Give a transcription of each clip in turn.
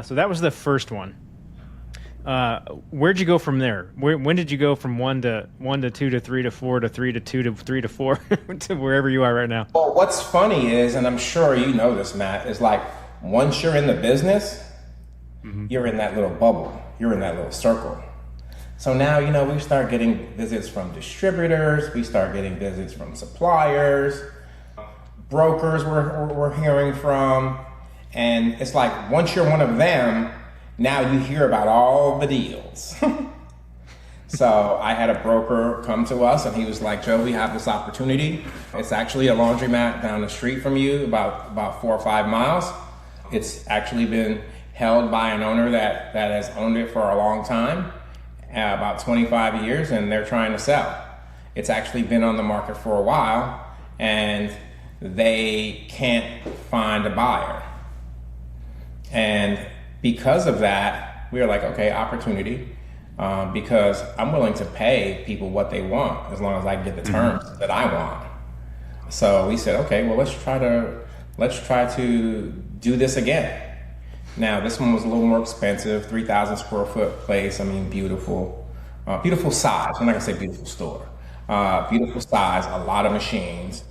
So that was the first one. Where'd you go from there? When did you go from one to two to three to four to three to two to three to four to wherever you are right now? Well, what's funny is, and I'm sure you know this, Matt, is like once you're in the business, you're in that little bubble, you're in that little circle. So now, we start getting visits from distributors, we start getting visits from suppliers, brokers we're hearing from, and it's like once you're one of them, now you hear about all the deals. So I had a broker come to us and he was like, Joe, we have this opportunity. It's actually a laundromat down the street from you, about 4 or 5 miles. It's actually been held by an owner that has owned it for a long time, about 25 years, and they're trying to sell. It's actually been on the market for a while and they can't find a buyer. And because of that, we were like, okay, opportunity, because I'm willing to pay people what they want as long as I get the terms that I want. So we said, okay, well, let's try to do this again. Now, this one was a little more expensive, 3,000 square foot place. I mean, beautiful size. I'm not gonna say beautiful store. Beautiful size, a lot of machines.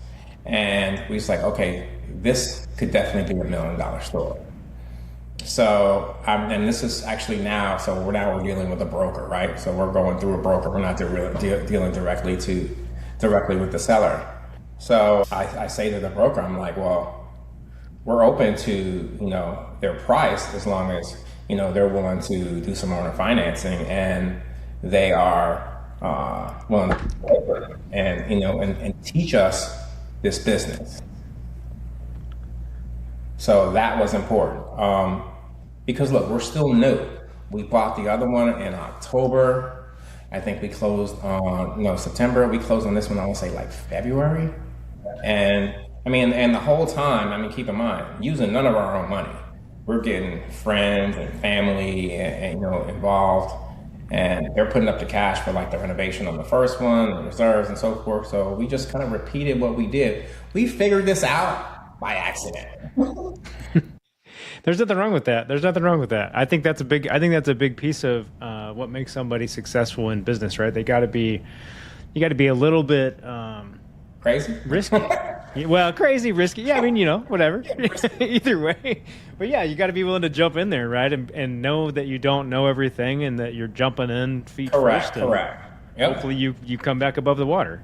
And we was like, okay, this could definitely be $1 million store. So, and this is actually now, so we're dealing with a broker, right? So we're going through a broker. We're not dealing directly with the seller. So I say to the broker, I'm like, well, we're open to, their price as long as, they're willing to do some owner financing and they are willing to and teach us this business. So that was important. Because look, we're still new. We bought the other one in October. I think we closed on, September. We closed on this one, I want to say like February. And the whole time, keep in mind, using none of our own money. We're getting friends and family and involved, and they're putting up the cash for like the renovation on the first one, the reserves and so forth. So we just kind of repeated what we did. We figured this out by accident. There's nothing wrong with that. I think that's a big piece of what makes somebody successful in business, right? You got to be a little bit crazy, risky. Well, crazy, risky. Yeah, whatever. Either way, but yeah, you got to be willing to jump in there, right? And know that you don't know everything, and that you're jumping in feet first. Correct. Yep. Hopefully, you come back above the water.